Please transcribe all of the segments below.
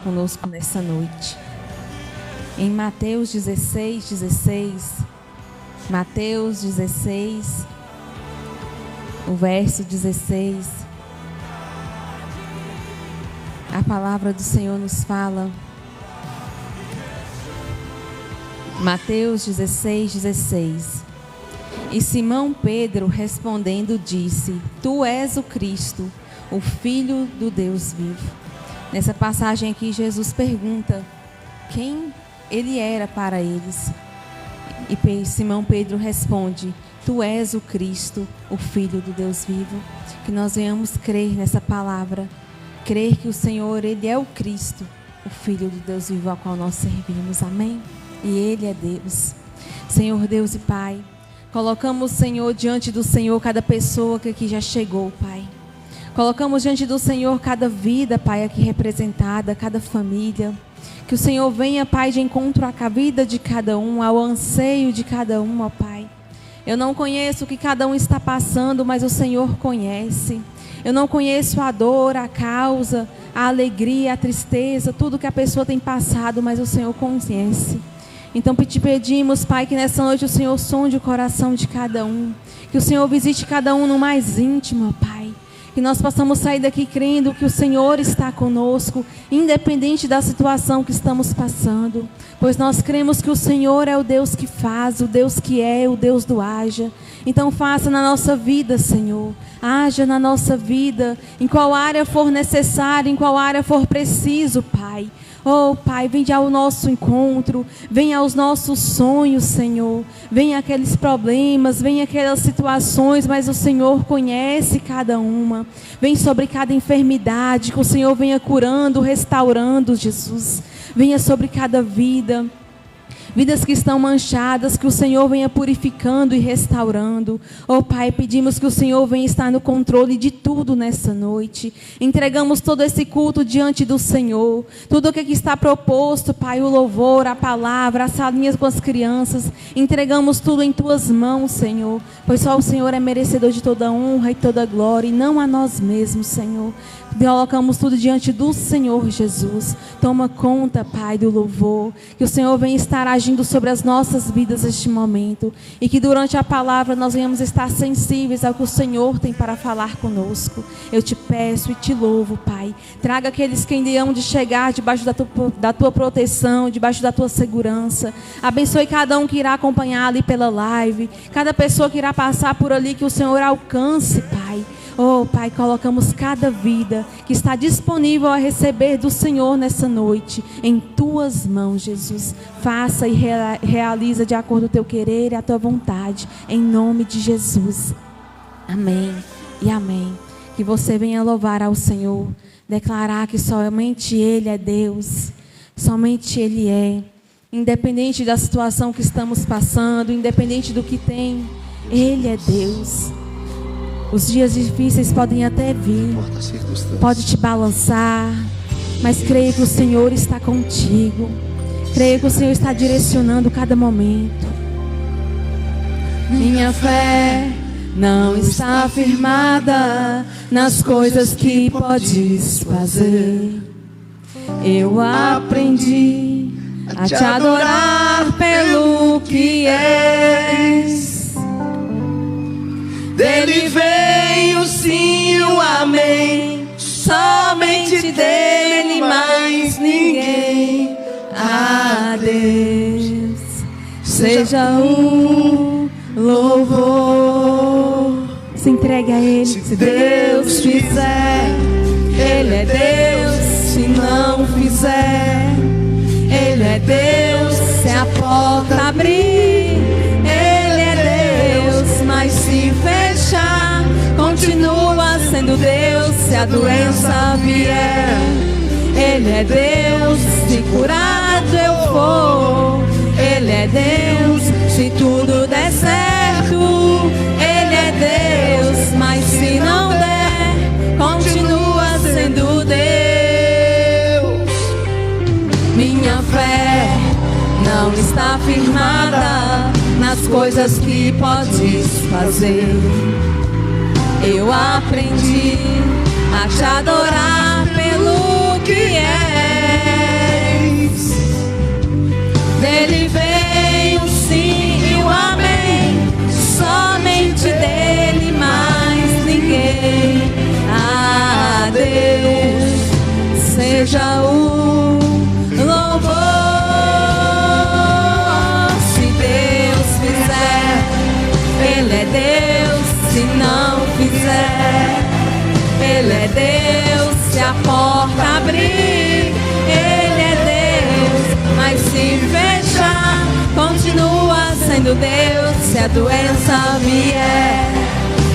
conosco nessa noite. Em Mateus 16, Mateus 16, o verso 16, a palavra do Senhor nos fala. Mateus 16. E Simão Pedro respondendo disse: Tu és o Cristo, o Filho do Deus vivo. Nessa passagem aqui, Jesus pergunta quem ele era para eles. E Simão Pedro responde: Tu és o Cristo, o Filho do Deus vivo. Que nós venhamos crer nessa palavra, crer que o Senhor, Ele é o Cristo, o Filho do Deus vivo ao qual nós servimos. Amém? E Ele é Deus. Senhor Deus e Pai, colocamos, Senhor, diante do Senhor cada pessoa que aqui já chegou, Pai. Colocamos diante do Senhor cada vida, Pai, aqui representada, cada família. Que o Senhor venha, Pai, de encontro à vida de cada um, ao anseio de cada um, ó Pai. Eu não conheço o que cada um está passando, mas o Senhor conhece. Eu não conheço a dor, a causa, a alegria, a tristeza, tudo que a pessoa tem passado, mas o Senhor conhece. Então te pedimos, Pai, que nessa noite o Senhor sonde o coração de cada um. Que o Senhor visite cada um no mais íntimo, ó Pai. Que nós possamos sair daqui crendo que o Senhor está conosco, independente da situação que estamos passando. Pois nós cremos que o Senhor é o Deus que faz, o Deus que é, o Deus do haja. Então faça na nossa vida, Senhor. Haja na nossa vida, em qual área for necessário, em qual área for preciso, Pai. Oh, Pai, venha ao nosso encontro, venha aos nossos sonhos, Senhor. Venha aqueles problemas, venha aquelas situações, mas o Senhor conhece cada uma. Vem sobre cada enfermidade, que o Senhor venha curando, restaurando, Jesus. Venha sobre cada vida. Vidas que estão manchadas, que o Senhor venha purificando e restaurando. Oh Pai, pedimos que o Senhor venha estar no controle de tudo nessa noite. Entregamos todo esse culto diante do Senhor. Tudo o que aqui está proposto, Pai, o louvor, a palavra, as salinhas com as crianças. Entregamos tudo em Tuas mãos, Senhor. Pois só o Senhor é merecedor de toda honra e toda glória, e não a nós mesmos, Senhor. Colocamos tudo diante do Senhor Jesus. Toma conta, Pai, do louvor. Que o Senhor venha estar agindo sobre as nossas vidas neste momento. E que durante a palavra nós venhamos estar sensíveis ao que o Senhor tem para falar conosco. Eu te peço e te louvo, Pai. Traga aqueles que ainda hão de chegar debaixo da tua proteção, debaixo da tua segurança. Abençoe cada um que irá acompanhar ali pela live. Cada pessoa que irá passar por ali, que o Senhor alcance, Pai. Oh, Pai, colocamos cada vida que está disponível a receber do Senhor nessa noite em Tuas mãos, Jesus. Faça e realiza de acordo com o Teu querer e a Tua vontade, em nome de Jesus. Amém e amém. Que você venha louvar ao Senhor, declarar que somente Ele é Deus, somente Ele é. Independente da situação que estamos passando, independente do que tem, Ele é Deus. Os dias difíceis podem até vir, pode te balançar, mas creia que o Senhor está contigo. Creia que o Senhor está direcionando cada momento. Minha fé não está firmada nas coisas que podes fazer. Eu aprendi a te adorar pelo que és. Dele veio sim o amém, somente dele, mais ninguém. A Deus seja o louvor. Se entregue a Ele. Se Deus fizer, Ele é Deus. Se não fizer, Ele é Deus. Se a porta abrir, mas se fechar, continua sendo Deus. Se a doença vier, Ele é Deus. Se curado eu for, Ele é Deus. Se tudo der certo, Ele é Deus. Mas se não der, continua sendo Deus. Minha fé não está firmada nas coisas que podes fazer. Eu aprendi a te adorar pelo que és. o louvor. Se Deus fizer, Ele é Deus. Se não fizer, Ele é Deus. Se a porta abrir, Ele é Deus. Mas se fechar, continua sendo Deus. Se a doença vier,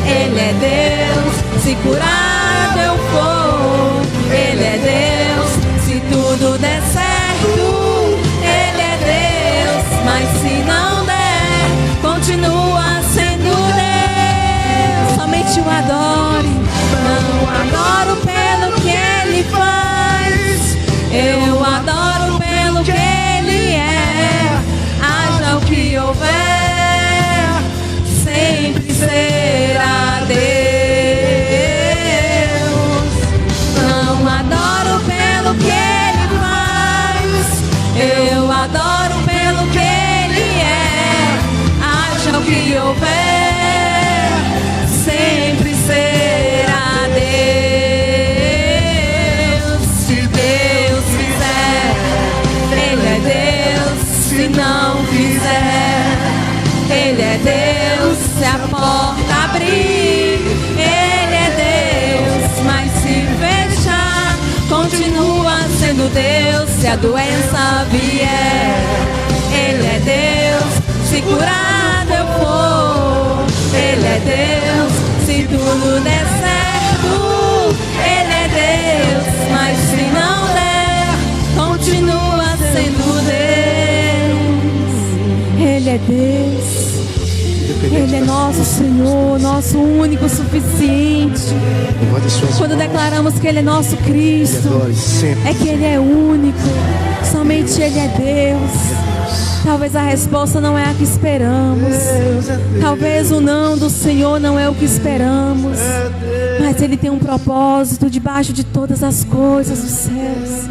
Ele é Deus. Se curar eu for, Ele é Deus. Se tudo der certo, Ele é Deus. Mas se não der, continua sendo Deus. Somente o adore. Não adoro pelo que Ele faz, eu adoro pelo que Ele é. Haja o que houver, sempre será Deus. Não adoro pelo que Ele faz, eu adoro pelo que Ele é. Haja o que houver, sempre será Deus. Se Deus fizer, Ele é Deus. Se não fizer, Ele é Deus. Se a porta abrir, Ele é Deus. Mas se fechar, continua sendo Deus. Se a doença vier, Ele é Deus. Se curado eu for, Ele é Deus. Se tudo der certo, Ele é Deus. Mas se não der, continua sendo Deus. Ele é Deus. Ele é nosso Senhor, nosso único suficiente. Quando declaramos que Ele é nosso Cristo, é que Ele é único. Somente Ele é Deus. Talvez a resposta não é a que esperamos. Talvez o não do Senhor não é o que esperamos. Mas Ele tem um propósito debaixo de todas as coisas dos céus.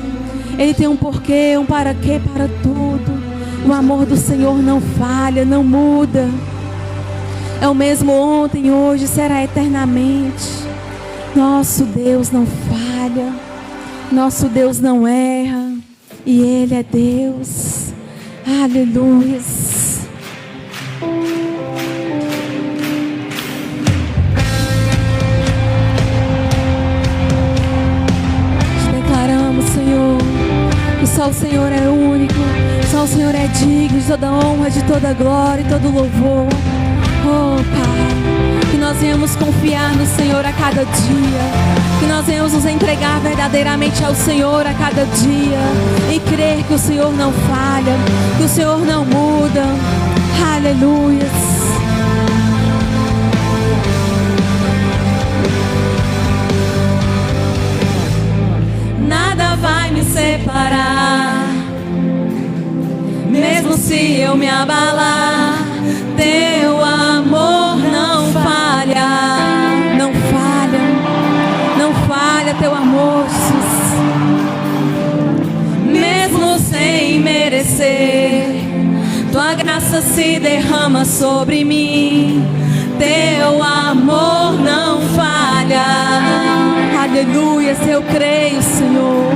Ele tem um porquê, um para quê, para tudo. O amor do Senhor não falha, não muda. É o mesmo ontem, hoje, será eternamente. Nosso Deus não falha. Nosso Deus não erra. E Ele é Deus. Aleluia. Declaramos, Senhor, que só o Senhor é único. Só o Senhor é digno de toda honra, de toda glória e todo louvor. Oh, Pai, que nós venhamos confiar no Senhor a cada dia, que nós venhamos nos entregar verdadeiramente ao Senhor a cada dia e crer que o Senhor não falha, que o Senhor não muda. Aleluia. Nada vai me separar, mesmo se eu me abalar. Teu amor não falha, não falha, não falha teu amor, Jesus. Mesmo sem merecer, tua graça se derrama sobre mim. Teu amor não falha. Aleluia, se eu creio, Senhor.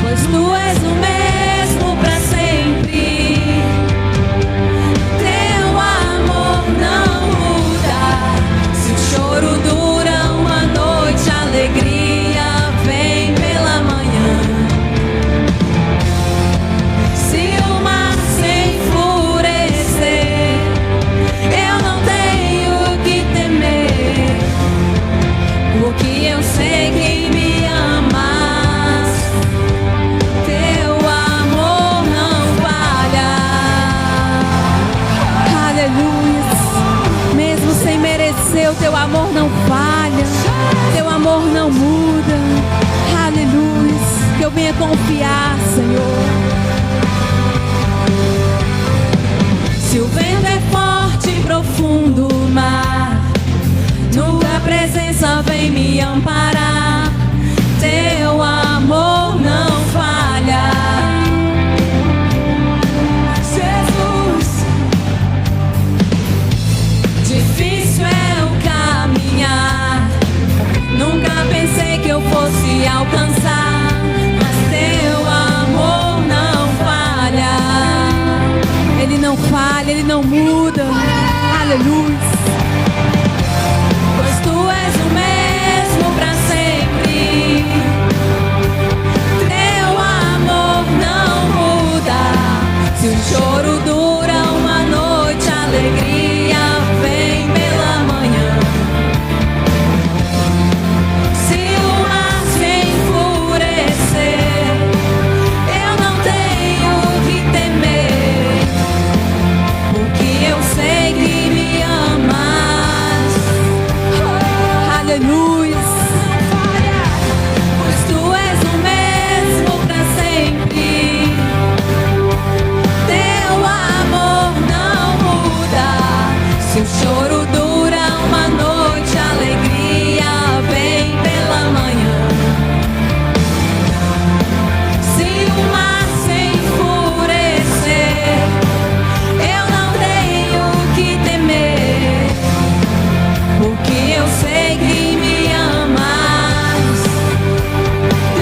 Pois tu és o mesmo para sempre. Choro dura uma noite, alegria vem pela manhã. Se o mar se enfurecer, eu não tenho que temer, porque eu sei que me amas. Teu amor não falha. Aleluia. Mesmo sem merecer, o teu amor não falha, teu amor não muda. Aleluia. Que eu venha confiar, Senhor. Se o vento é forte e profundo o mar, tua presença vem me amparar. Teu amor não falha. Jesus, difícil é o caminhar. Nunca pensei que eu fosse fosse alcançar, mas teu amor não falha. Ele não falha, ele não muda. Aleluia. Pois tu és o mesmo para sempre. Teu amor não muda. Se o choro dura uma noite, a alegria vem pela manhã. Se o mar se enfurecer, eu não tenho que temer, porque eu sei que me amas. Aleluia. Pois tu és o mesmo para sempre. Teu amor não muda. Se o choro dura uma noite, a alegria vem pela manhã. Se o mar se enfurecer, eu não tenho que temer, porque eu sei que me amas.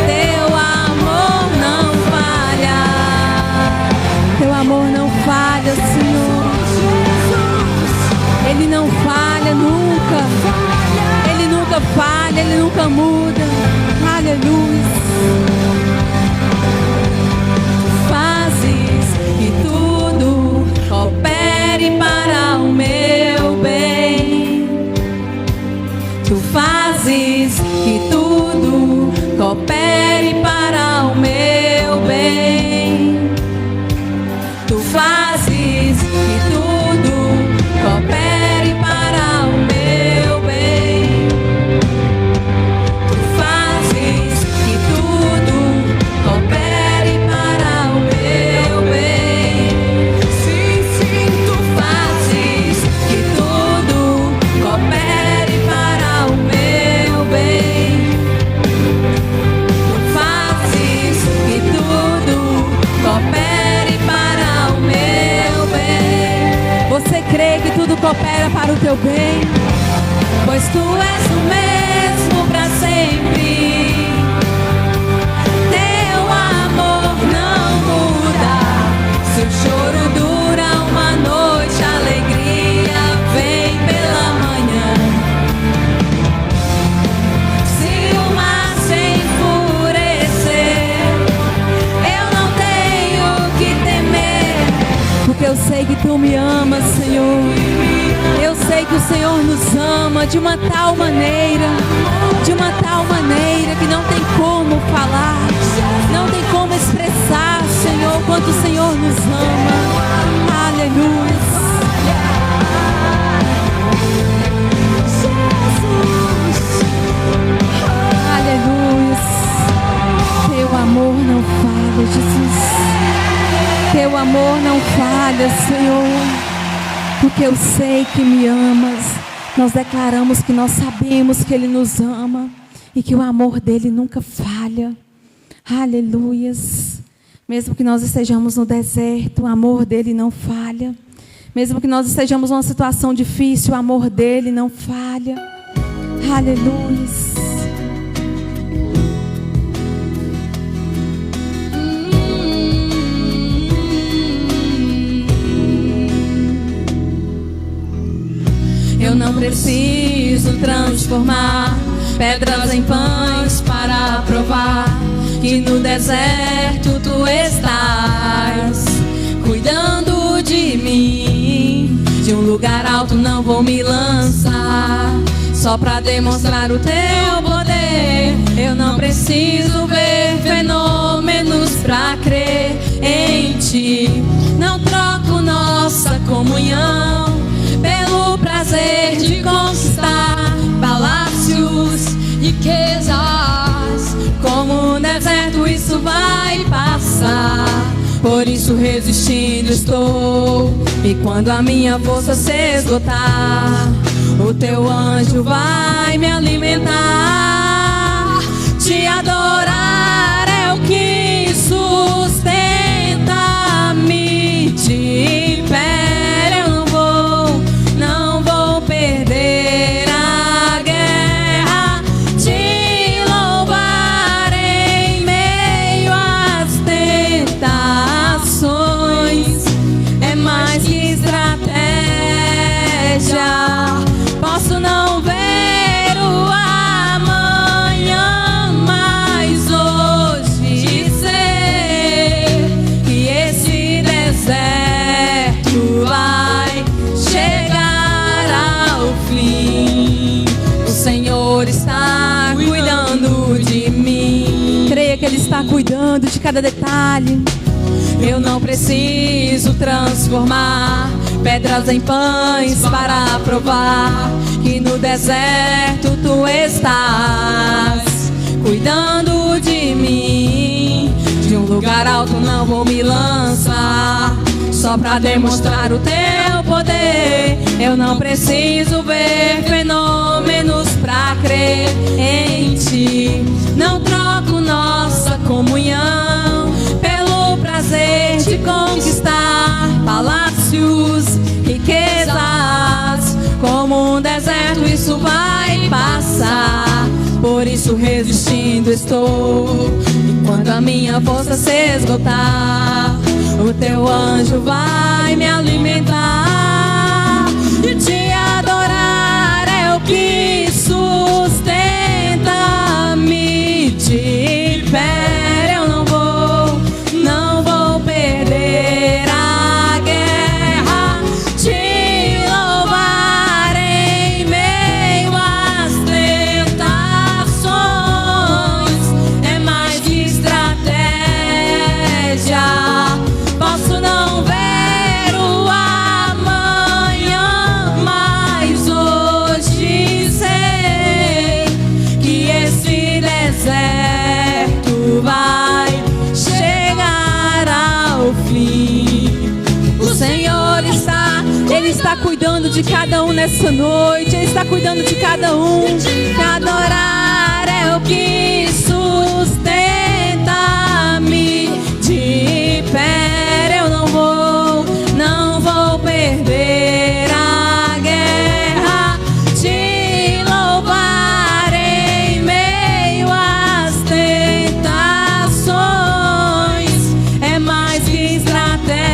Teu amor não falha. Teu amor não falha, Senhor. Ele não falha nunca. Ele nunca falha, ele nunca muda. Aleluia. Fazes que tudo coopere para o meu bem. Tu fazes que tudo coopere para o meu bem. Tu fazes que tudo coopere para o meu bem. Tu fazes que tudo coopere para o meu bem. Sim, sim, tu fazes que tudo coopere para o meu bem. Tu fazes que tudo coopere para o meu bem. Você crê que tudo coopera para o teu bem? Pois tu és o mesmo para sempre. Teu amor não muda. Se o choro dura uma noite, a alegria vem pela manhã. Se o mar se enfurecer, eu não tenho que temer, porque eu sei que tu me amas, Senhor. Eu sei que o Senhor nos ama de uma tal maneira, que não tem como falar, não tem como expressar, Senhor, quanto o Senhor nos ama. Aleluia. Aleluia. Teu amor não falha, Jesus. Teu amor não falha, Senhor. Porque eu sei que me amas. Nós declaramos que nós sabemos que Ele nos ama e que o amor dEle nunca falha. Aleluias. Mesmo que nós estejamos no deserto, o amor dEle não falha. Mesmo que nós estejamos numa situação difícil, o amor dEle não falha. Aleluias. Eu não preciso transformar pedras em pães para provar que no deserto tu estás cuidando de mim. De um lugar alto não vou me lançar só para demonstrar o teu poder. Eu não preciso ver fenômenos para crer em ti. Não troco nossa comunhão pelo prazer de conquistar palácios, riquezas. Como um deserto isso vai passar. Por isso resistindo estou. E quando a minha força se esgotar, o teu anjo vai me alimentar. Te adorar é o que sustenta-me de pé. Eu não vou perder a guerra. Te louvar que Ele está cuidando de cada detalhe. Eu não preciso transformar pedras em pães para provar que no deserto Tu estás cuidando de mim. De um lugar alto não vou me lançar só pra demonstrar o Teu poder. Eu não preciso ver fenômenos pra crer em Ti. Não troco nossa comunhão pelo prazer de conquistar palácios, riquezas. Como um deserto isso vai passar, por isso resistindo estou. E quando a minha força se esgotar, o Teu anjo vai me alimentar. E te adorar é o que sustenta-me de pé. Eu não vou perder a guerra. Te louvar em meio às tentações é mais que estratégia. Posso não ver o amanhã, mas hoje sei que esse deserto vai chegar ao fim. O Senhor Ele está cuidando de cada um nessa noite. Ele está cuidando de cada um. Te adorar é o que sustenta-me de pé. Eu não vou perder a guerra. Te louvar em meio às tentações é mais que estratégia.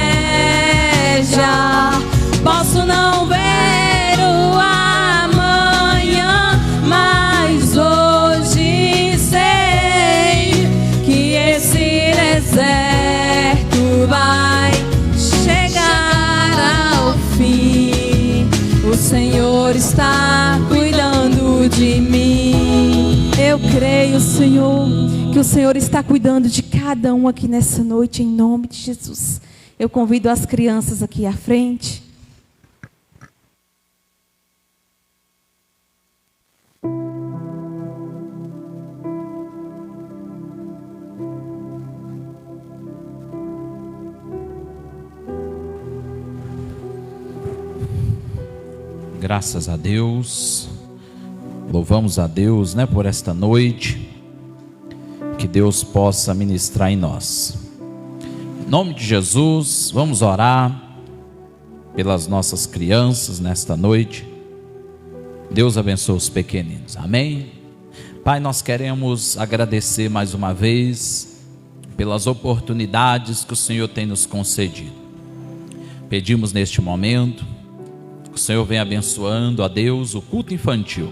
Posso não ver o amanhã, mas hoje sei que esse deserto vai chegar ao fim. O Senhor está cuidando de mim. Eu creio, Senhor, que o Senhor está cuidando de cada um aqui nessa noite, em nome de Jesus. Eu convido as crianças aqui à frente. Graças a Deus, louvamos a Deus, por esta noite, que Deus possa ministrar em nós. Em nome de Jesus, vamos orar pelas nossas crianças nesta noite. Deus abençoe os pequeninos, amém? Pai, nós queremos agradecer mais uma vez pelas oportunidades que o Senhor tem nos concedido. Pedimos neste momento que o Senhor venha abençoando, a Deus, o culto infantil.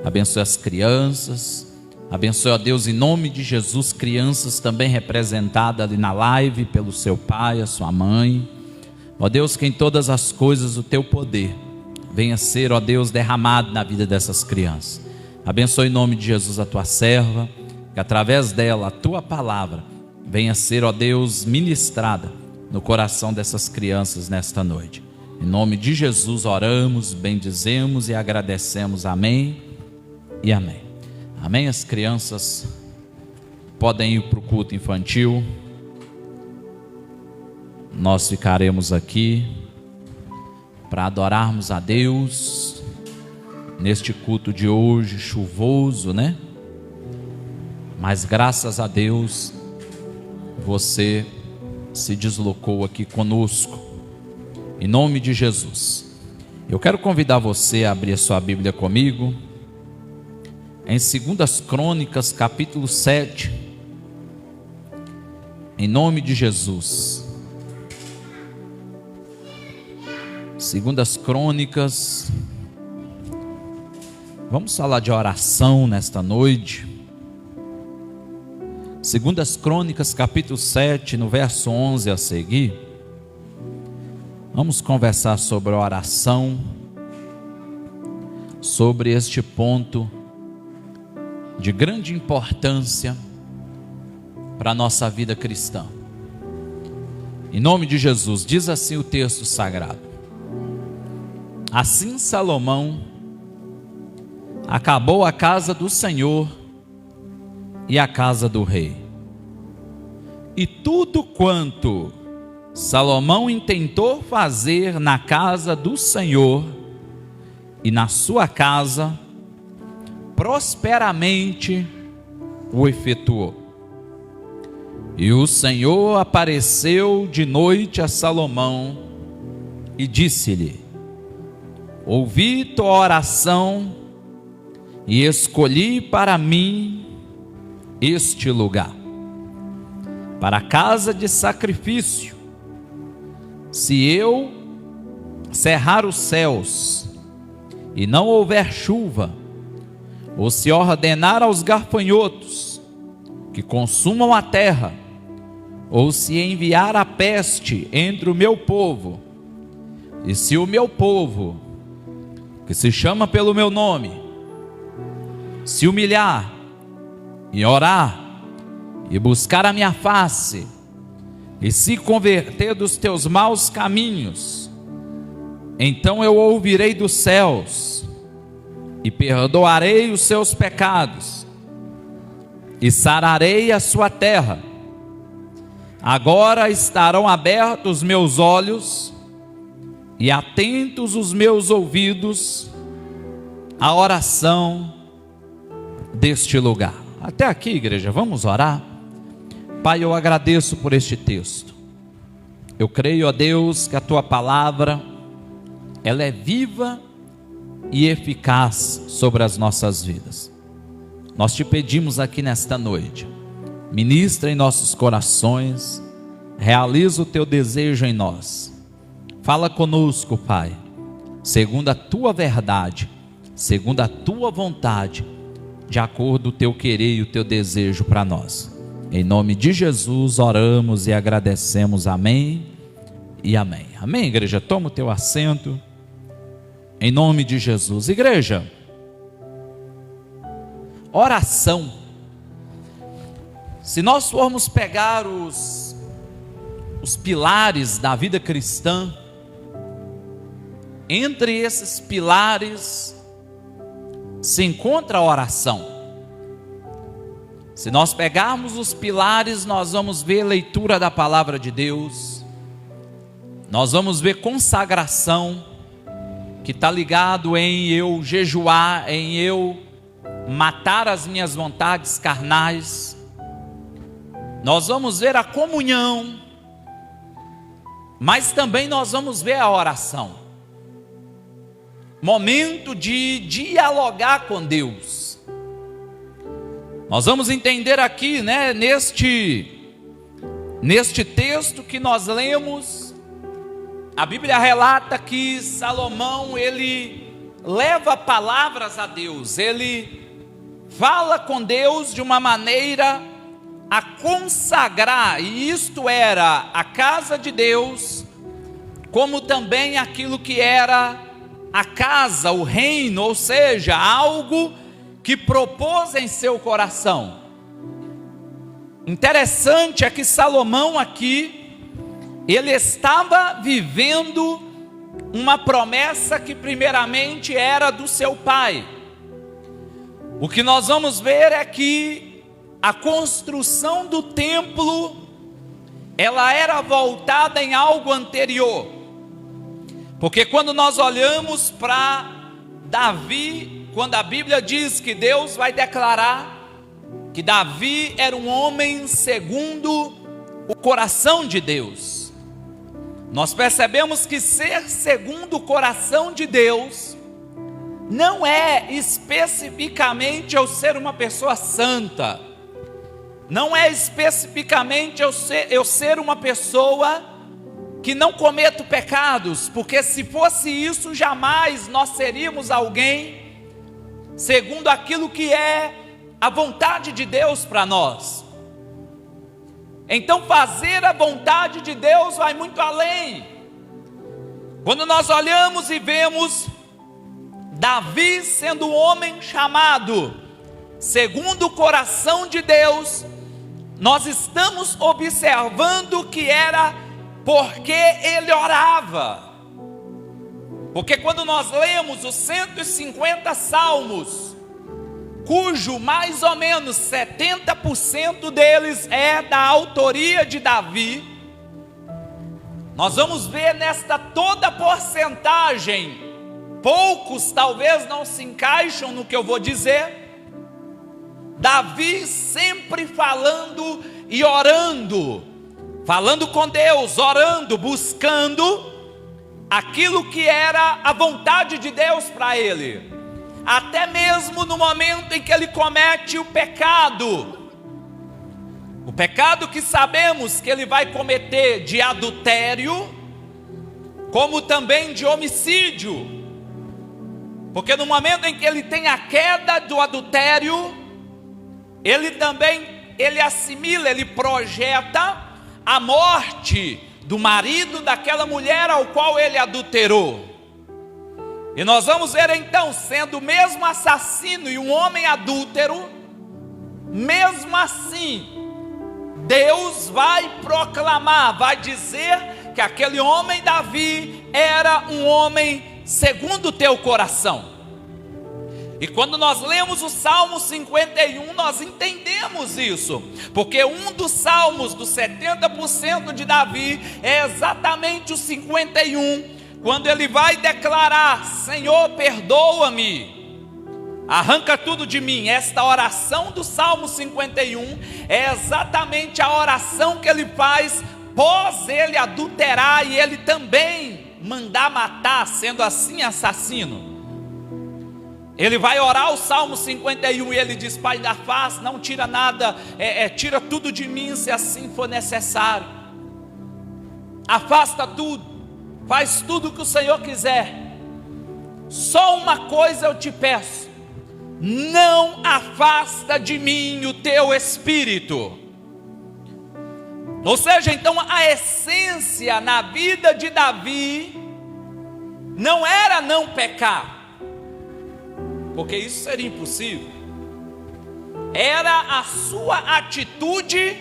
Abençoe as crianças. Abençoe, a Deus, em nome de Jesus, crianças também representadas ali na live pelo seu pai, a sua mãe. Ó Deus, que em todas as coisas o teu poder venha ser, ó Deus, derramado na vida dessas crianças. Abençoe em nome de Jesus a tua serva, que através dela a tua palavra venha ser, ó Deus, ministrada no coração dessas crianças nesta noite. Em nome de Jesus oramos, bendizemos e agradecemos. Amém e amém. Amém. As crianças podem ir para o culto infantil. Nós ficaremos aqui para adorarmos a Deus neste culto de hoje, chuvoso, Mas graças a Deus você se deslocou aqui conosco. Em nome de Jesus, eu quero convidar você a abrir a sua Bíblia comigo, em 2 Crônicas, capítulo 7, em nome de Jesus. 2 Crônicas, vamos falar de oração nesta noite. 2 Crônicas, capítulo 7, no verso 11 a seguir. Vamos conversar sobre a oração, sobre este ponto de grande importância para a nossa vida cristã. Em nome de Jesus, diz assim o texto sagrado: assim Salomão acabou a casa do Senhor e a casa do rei. E tudo quanto Salomão intentou fazer na casa do Senhor e na sua casa, prosperamente o efetuou. E o Senhor apareceu de noite a Salomão e disse-lhe: ouvi tua oração e escolhi para mim este lugar, para a casa de sacrifício. Se eu cerrar os céus e não houver chuva, ou se ordenar aos gafanhotos que consumam a terra, ou se enviar a peste entre o meu povo, e se o meu povo, que se chama pelo meu nome, se humilhar e orar e buscar a minha face e se converter dos teus maus caminhos, então eu ouvirei dos céus e perdoarei os seus pecados e sararei a sua terra. Agora estarão abertos meus olhos e atentos os meus ouvidos à oração deste lugar. Até aqui, igreja, vamos orar? Pai, eu agradeço por este texto. Eu creio, ó Deus, que a tua palavra, ela é viva e eficaz sobre as nossas vidas. Nós te pedimos aqui nesta noite, ministra em nossos corações, realiza o teu desejo em nós. Fala conosco, Pai, segundo a tua verdade, segundo a tua vontade, de acordo com o teu querer e o teu desejo para nós. Em nome de Jesus oramos e agradecemos. Amém e amém. Amém, igreja? Toma o teu assento. Em nome de Jesus. Igreja, oração. Se nós formos pegar os pilares da vida cristã, entre esses pilares se encontra a oração. Se nós pegarmos os pilares, nós vamos ver leitura da palavra de Deus, nós vamos ver consagração, que está ligado em eu jejuar, em eu matar as minhas vontades carnais. Nós vamos ver a comunhão, mas também nós vamos ver a oração. Momento de dialogar com Deus. Nós vamos entender aqui, né, neste texto que nós lemos, a Bíblia relata que Salomão, ele leva palavras a Deus, ele fala com Deus de uma maneira a consagrar, e isto era a casa de Deus, como também aquilo que era a casa, o reino, ou seja, algo que propôs em seu coração. Interessante é que Salomão aqui, ele estava vivendo uma promessa que primeiramente era do seu pai. O que nós vamos ver é que a construção do templo, ela era voltada em algo anterior. Porque quando nós olhamos para Davi, quando a Bíblia diz que Deus vai declarar que Davi era um homem segundo o coração de Deus, nós percebemos que ser segundo o coração de Deus não é especificamente eu ser uma pessoa santa, não é especificamente eu ser uma pessoa que não cometo pecados, porque se fosse isso, jamais nós seríamos alguém segundo aquilo que é a vontade de Deus para nós. Então fazer a vontade de Deus vai muito além. Quando nós olhamos e vemos Davi sendo um homem chamado segundo o coração de Deus, nós estamos observando que era porque ele orava. Porque quando nós lemos os 150 salmos, cujo mais ou menos 70% deles é da autoria de Davi, nós vamos ver nesta toda porcentagem, poucos talvez não se encaixam no que eu vou dizer, Davi sempre falando e orando, falando com Deus, orando, buscando aquilo que era a vontade de Deus para ele, até mesmo no momento em que ele comete o pecado que sabemos que ele vai cometer de adultério, como também de homicídio, porque no momento em que ele tem a queda do adultério, ele assimila, ele projeta a morte do marido daquela mulher ao qual ele adulterou. E nós vamos ver então, sendo o mesmo assassino e um homem adúltero, mesmo assim, Deus vai proclamar, vai dizer que aquele homem Davi era um homem segundo o teu coração. E quando nós lemos o Salmo 51, nós entendemos isso, porque um dos salmos dos 70% de Davi é exatamente o 51, quando ele vai declarar: Senhor, perdoa-me, arranca tudo de mim. Esta oração do Salmo 51 é exatamente a oração que ele faz pós ele adulterar e ele também mandar matar, sendo assim assassino. Ele vai orar o Salmo 51 e ele diz: Pai da face, não tira nada, tira tudo de mim se assim for necessário, afasta tudo, faz tudo o que o Senhor quiser, só uma coisa eu te peço, não afasta de mim o teu espírito. Ou seja, então a essência na vida de Davi não era não pecar, porque isso seria impossível, era a sua atitude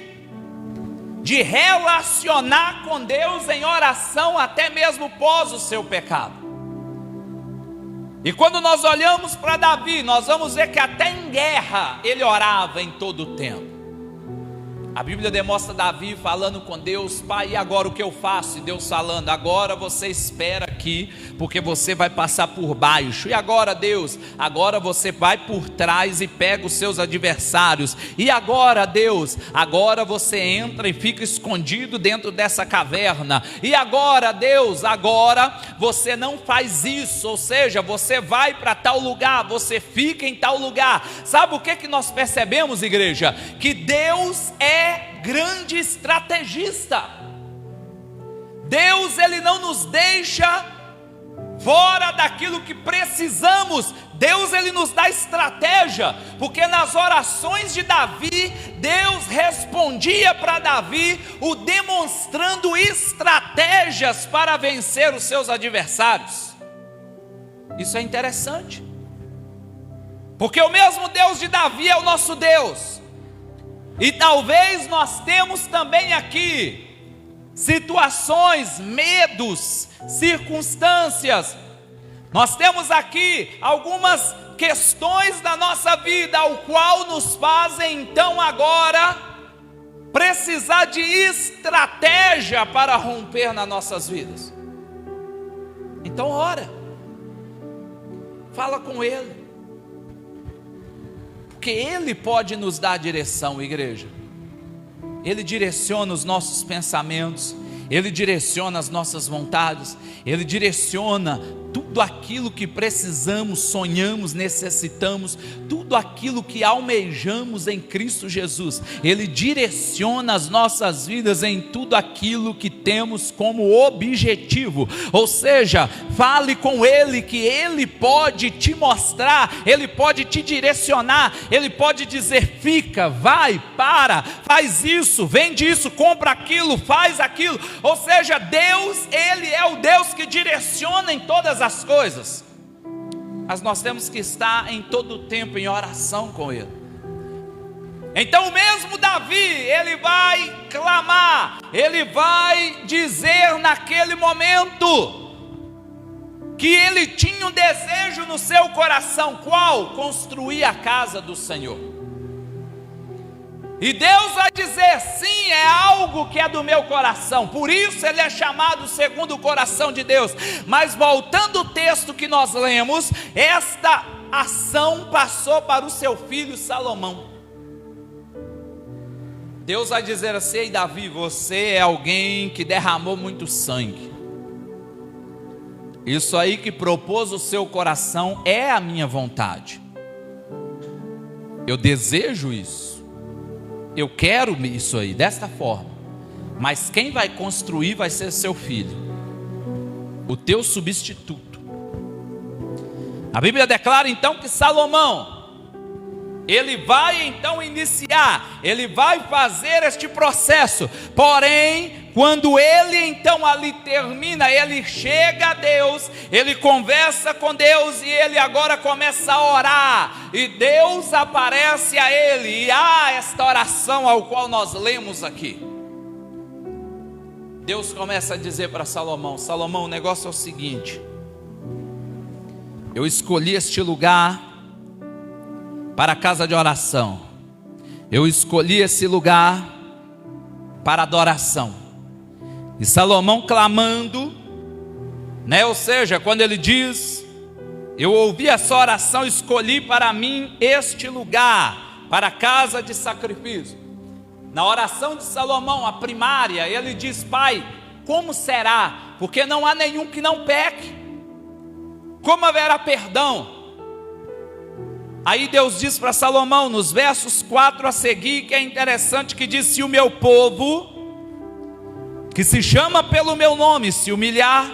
de relacionar com Deus em oração, até mesmo pós o seu pecado. E quando nós olhamos para Davi, nós vamos ver que até em guerra ele orava em todo o tempo. A Bíblia demonstra Davi falando com Deus: Pai, e agora o que eu faço? E Deus falando: agora você espera aqui, porque você vai passar por baixo. E agora, Deus, agora você vai por trás e pega os seus adversários. E agora, Deus, agora você entra e fica escondido dentro dessa caverna. E agora, Deus, agora você não faz isso, ou seja, você vai para tal lugar, você fica em tal lugar. Sabe o que nós percebemos, igreja? Que Deus é grande estrategista. Deus, ele não nos deixa fora daquilo que precisamos. Deus, ele nos dá estratégia, porque nas orações de Davi, Deus respondia para Davi, o demonstrando estratégias para vencer os seus adversários. Isso é interessante, porque o mesmo Deus de Davi é o nosso Deus. E talvez nós temos também aqui situações, medos, circunstâncias. Nós temos aqui algumas questões da nossa vida, ao qual nos fazem então agora precisar de estratégia para romper nas nossas vidas. Então ora, fala com Ele, porque Ele pode nos dar direção, igreja. Ele direciona os nossos pensamentos, Ele direciona as nossas vontades, Ele direciona tudo aquilo que precisamos, sonhamos, necessitamos, tudo aquilo que almejamos em Cristo Jesus. Ele direciona as nossas vidas em tudo aquilo que temos como objetivo. Ou seja, fale com Ele, que Ele pode te mostrar, Ele pode te direcionar, Ele pode dizer: fica, vai, para, faz isso, vende isso, compra aquilo, faz aquilo. Ou seja, Deus, Ele é o Deus que direciona em todas as coisas, mas nós temos que estar em todo o tempo em oração com Ele. Então o mesmo Davi, ele vai clamar, ele vai dizer naquele momento que ele tinha um desejo no seu coração. Qual? Construir a casa do Senhor. E Deus vai dizer: sim, é algo que é do meu coração. Por isso ele é chamado segundo o coração de Deus. Mas voltando ao texto que nós lemos, esta ação passou para o seu filho Salomão. Deus vai dizer assim: ei Davi, você é alguém que derramou muito sangue. Isso aí que propôs o seu coração é a minha vontade. Eu desejo isso. Eu quero isso aí, desta forma. Mas quem vai construir vai ser seu filho, o teu substituto. A Bíblia declara então que Salomão, ele vai então iniciar, ele vai fazer este processo. Porém, quando ele então ali termina, ele chega a Deus, ele conversa com Deus e ele agora começa a orar. E Deus aparece a ele e há esta oração ao qual nós lemos aqui. Deus começa a dizer para Salomão: Salomão, o negócio é o seguinte: eu escolhi este lugar para a casa de oração. Eu escolhi esse lugar para adoração. E Salomão clamando, né? Ou seja, quando ele diz: eu ouvi essa oração, escolhi para mim este lugar, para a casa de sacrifício. Na oração de Salomão, a primária, ele diz: Pai, como será? Porque não há nenhum que não peque. Como haverá perdão? Aí Deus diz para Salomão, nos versos 4 a seguir, que é interessante, que diz: se o meu povo, que se chama pelo meu nome, se humilhar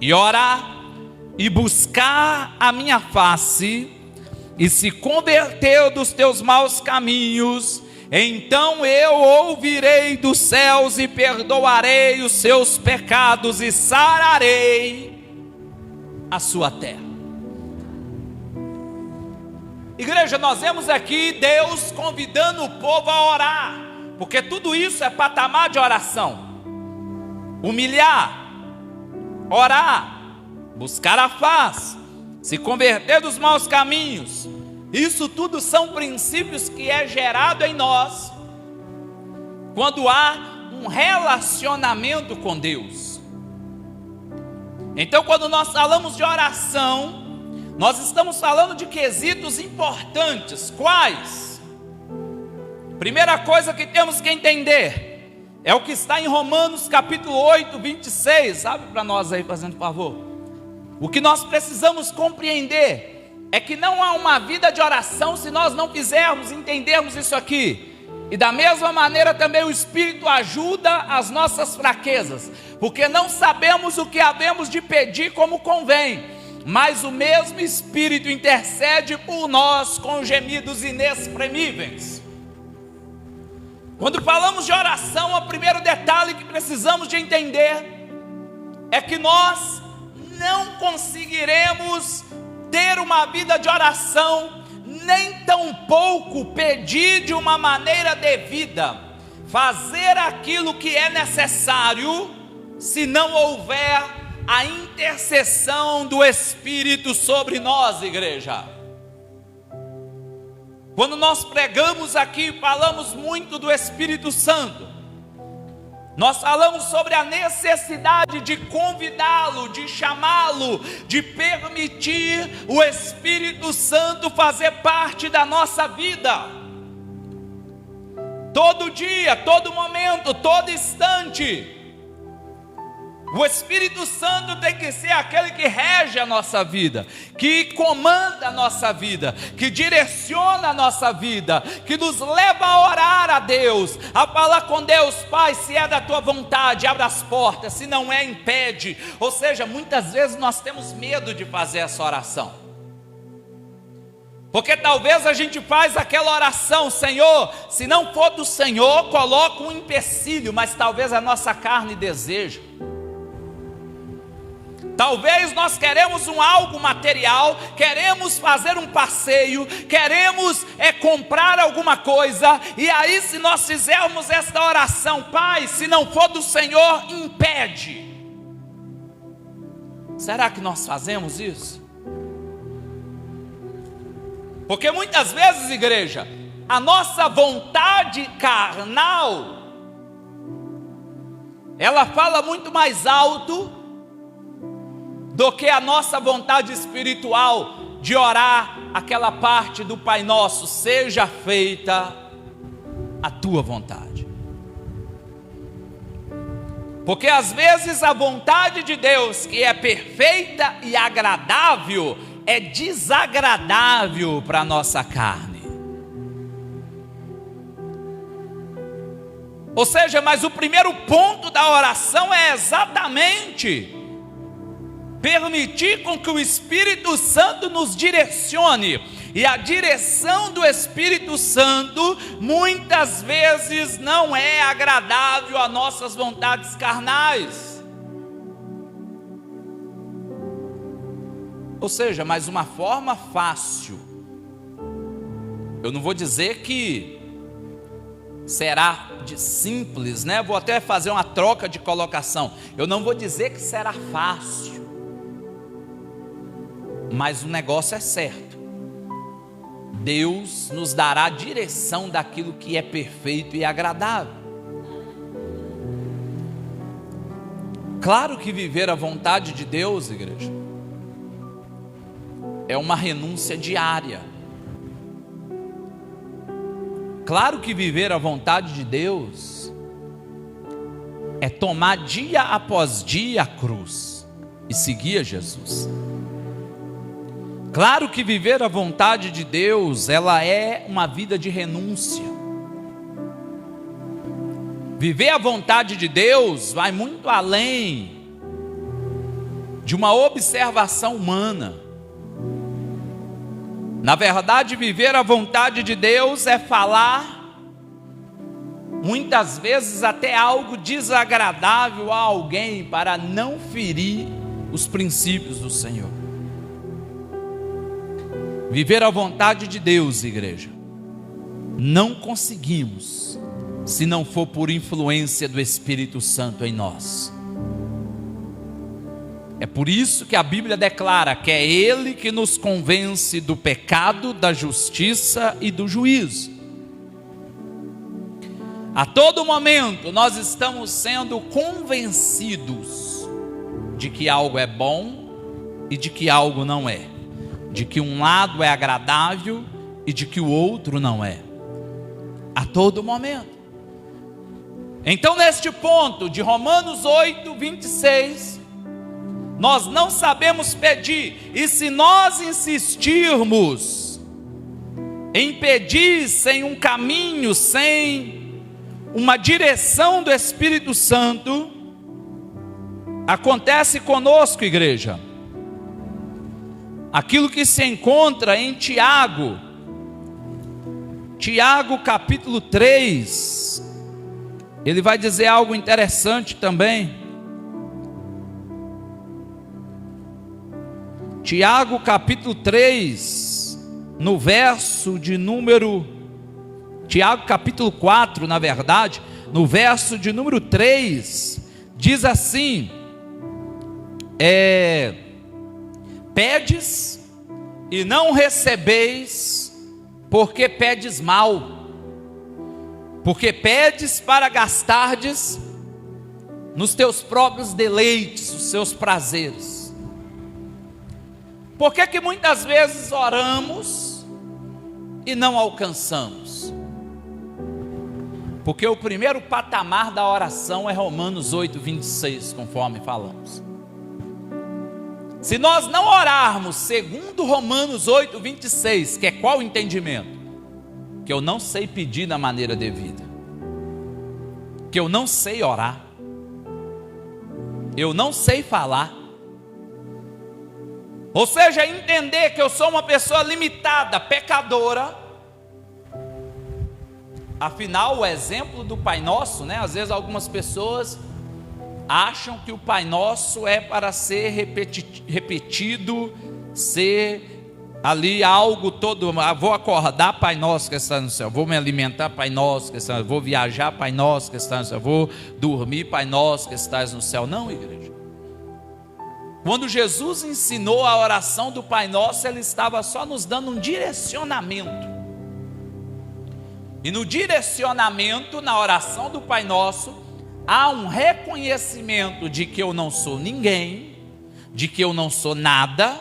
e orar e buscar a minha face e se converter dos teus maus caminhos, então eu ouvirei dos céus e perdoarei os seus pecados e sararei a sua terra. Igreja, nós vemos aqui Deus convidando o povo a orar, porque tudo isso é patamar de oração. Humilhar, orar, buscar a face, se converter dos maus caminhos. Isso tudo são princípios que é gerado em nós quando há um relacionamento com Deus. Então, quando nós falamos de oração, nós estamos falando de quesitos importantes. Quais? Primeira coisa que temos que entender é o que está em Romanos capítulo 8, 26. Abre para nós aí, fazendo favor. O que nós precisamos compreender é que não há uma vida de oração se nós não quisermos entendermos isso aqui. E da mesma maneira também o Espírito ajuda as nossas fraquezas, porque não sabemos o que havemos de pedir como convém, mas o mesmo Espírito intercede por nós com gemidos inexprimíveis. Quando falamos de oração, o primeiro detalhe que precisamos de entender é que nós não conseguiremos ter uma vida de oração, nem tampouco pedir de uma maneira devida, fazer aquilo que é necessário, se não houver a intercessão do Espírito sobre nós, igreja. Quando nós pregamos aqui, falamos muito do Espírito Santo. Nós falamos sobre a necessidade de convidá-lo, de chamá-lo, de permitir o Espírito Santo fazer parte da nossa vida. Todo dia, todo momento, todo instante. O Espírito Santo tem que ser aquele que rege a nossa vida, que comanda a nossa vida, que direciona a nossa vida, que nos leva a orar a Deus, a falar com Deus: Pai, se é da tua vontade, abre as portas, se não é, impede. Ou seja, muitas vezes nós temos medo de fazer essa oração, porque talvez a gente faz aquela oração: Senhor, se não for do Senhor, coloca um empecilho, mas talvez a nossa carne deseja. Talvez nós queremos algo material, queremos fazer um passeio, queremos comprar alguma coisa, e aí se nós fizermos esta oração: Pai, se não for do Senhor, impede. Será que nós fazemos isso? Porque muitas vezes, igreja, a nossa vontade carnal, ela fala muito mais alto do que a nossa vontade espiritual de orar aquela parte do Pai Nosso: seja feita a tua vontade. Porque às vezes a vontade de Deus, que é perfeita e agradável, é desagradável para a nossa carne. Ou seja, mas o primeiro ponto da oração é exatamente permitir com que o Espírito Santo nos direcione. E a direção do Espírito Santo muitas vezes não é agradável às nossas vontades carnais. Ou seja, mas uma forma fácil, eu não vou dizer que será simples, né? Vou até fazer uma troca de colocação. Eu não vou dizer que será fácil, mas o negócio é certo. Deus nos dará a direção daquilo que é perfeito e agradável. Claro que viver a vontade de Deus, igreja, é uma renúncia diária. Claro que viver a vontade de Deus é tomar dia após dia a cruz e seguir a Jesus. Claro que viver a vontade de Deus, ela é uma vida de renúncia. Viver a vontade de Deus vai muito além de uma observação humana. Na verdade, viver a vontade de Deus é falar, muitas vezes até algo desagradável a alguém, para não ferir os princípios do Senhor. Viver a vontade de Deus, igreja, não conseguimos se não for por influência do Espírito Santo em nós. É por isso que a Bíblia declara que é Ele que nos convence do pecado, da justiça e do juízo. A todo momento nós estamos sendo convencidos de que algo é bom e de que algo não é, de que um lado é agradável e de que o outro não é, a todo momento. Então, neste ponto de Romanos 8, 26, nós não sabemos pedir, e se nós insistirmos em pedir sem um caminho, sem uma direção do Espírito Santo, acontece conosco, igreja, aquilo que se encontra em Tiago capítulo 3, ele vai dizer algo interessante também. Tiago capítulo 3, no verso de número, Tiago capítulo 4, na verdade, no verso de número 3, diz assim: pedes e não recebeis, porque pedes mal, porque pedes para gastardes nos teus próprios deleites, os seus prazeres. Por que muitas vezes oramos e não alcançamos? Porque o primeiro patamar da oração é Romanos 8, 26, conforme falamos. Se nós não orarmos segundo Romanos 8, 26, que é qual o entendimento? Que eu não sei pedir da maneira devida, que eu não sei orar, eu não sei falar. Ou seja, entender que eu sou uma pessoa limitada, pecadora. Afinal, o exemplo do Pai Nosso, né? Às vezes algumas pessoas acham que o Pai Nosso é para ser repetido, ser ali algo todo, vou acordar, Pai Nosso que está no céu, vou me alimentar, Pai Nosso que está no céu, vou viajar, Pai Nosso que está no céu, vou dormir, Pai Nosso que estás no céu. Não, igreja. Quando Jesus ensinou a oração do Pai Nosso, Ele estava só nos dando um direcionamento. E no direcionamento, na oração do Pai Nosso, há um reconhecimento de que eu não sou ninguém, de que eu não sou nada,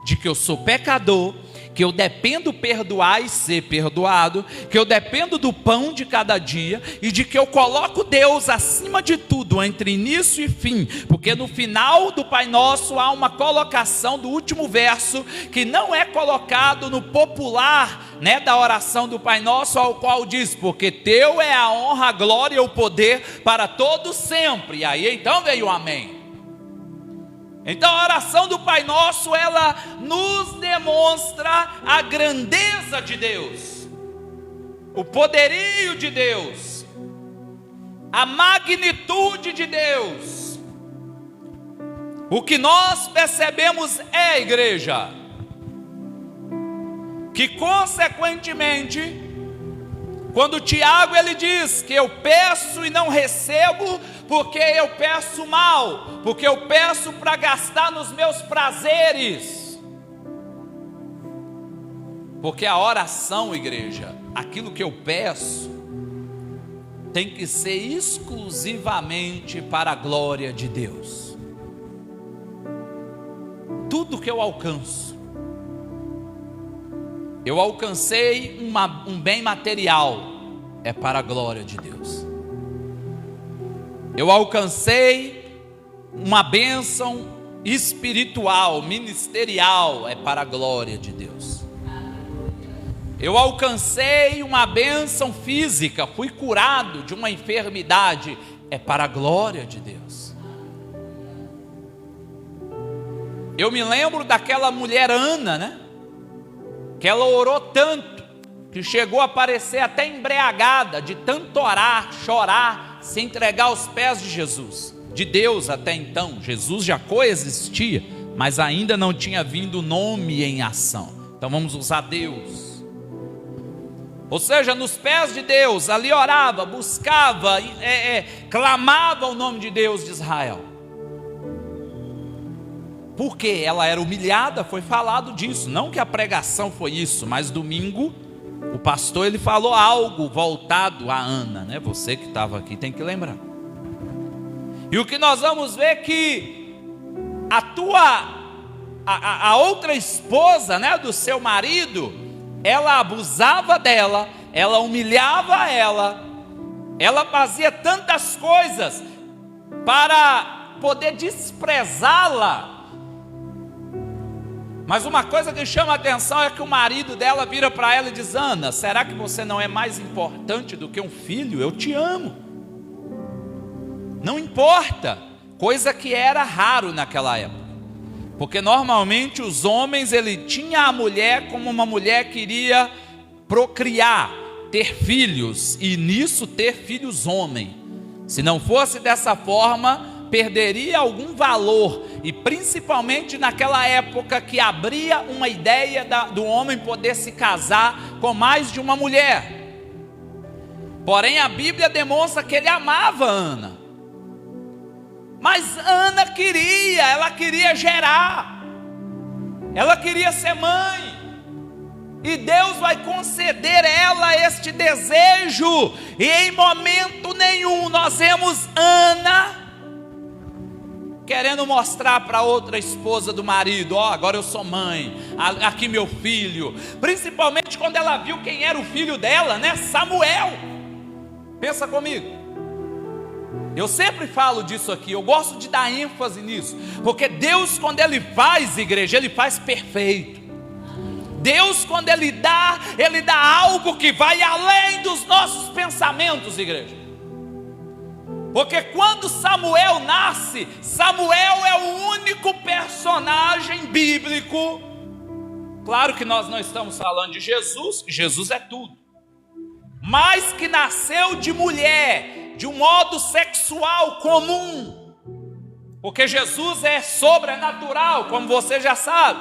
de que eu sou pecador, que eu dependo perdoar e ser perdoado, que eu dependo do pão de cada dia, e de que eu coloco Deus acima de tudo, entre início e fim, porque no final do Pai Nosso há uma colocação do último verso, que não é colocado no popular, da oração do Pai Nosso, ao qual diz, porque teu é a honra, a glória e o poder para todos sempre. E aí então veio o amém. Então a oração do Pai Nosso, ela nos demonstra a grandeza de Deus, o poderio de Deus, a magnitude de Deus. O que nós percebemos igreja, que consequentemente, quando Tiago ele diz que eu peço e não recebo, porque eu peço mal, porque eu peço para gastar nos meus prazeres. Porque a oração, igreja, aquilo que eu peço, tem que ser exclusivamente para a glória de Deus. Tudo que eu alcanço, eu alcancei um bem material, é para a glória de Deus. Eu alcancei uma bênção espiritual, ministerial, é para a glória de Deus. Eu alcancei uma bênção física, fui curado de uma enfermidade, é para a glória de Deus. Eu me lembro daquela mulher Ana, que ela orou tanto, que chegou a parecer até embriagada, de tanto orar, chorar, se entregar aos pés de Jesus, de Deus até então. Jesus já coexistia, mas ainda não tinha vindo o nome em ação. Então vamos usar Deus. Ou seja, nos pés de Deus, ali orava, buscava, clamava o nome de Deus de Israel. Porque ela era humilhada, foi falado disso. Não que a pregação foi isso, mas domingo o pastor ele falou algo voltado a Ana, Você que estava aqui tem que lembrar. E o que nós vamos ver que a outra esposa, do seu marido, ela abusava dela, ela humilhava ela fazia tantas coisas para poder desprezá-la. Mas uma coisa que chama a atenção é que o marido dela vira para ela e diz: Ana, será que você não é mais importante do que um filho? Eu te amo. Não importa, coisa que era raro naquela época, porque normalmente os homens, ele tinha a mulher como uma mulher que iria procriar, ter filhos, e nisso ter filhos homem. Se não fosse dessa forma, perderia algum valor, e principalmente naquela época que abria uma ideia do homem poder se casar com mais de uma mulher. Porém a Bíblia demonstra que ele amava Ana, mas Ana ela queria gerar, ela queria ser mãe, e Deus vai conceder ela este desejo, e em momento nenhum nós vemos Ana querendo mostrar para outra esposa do marido: agora eu sou mãe, aqui meu filho. Principalmente quando ela viu quem era o filho dela, Samuel. Pensa comigo. Eu sempre falo disso aqui, eu gosto de dar ênfase nisso, porque Deus, quando Ele faz, igreja, Ele faz perfeito. Deus, quando Ele dá algo que vai além dos nossos pensamentos, igreja. Porque quando Samuel nasce, Samuel é o único personagem bíblico. Claro que nós não estamos falando de Jesus, que Jesus é tudo, mas que nasceu de mulher, de um modo sexual comum. porque Jesus é sobrenatural, como você já sabe.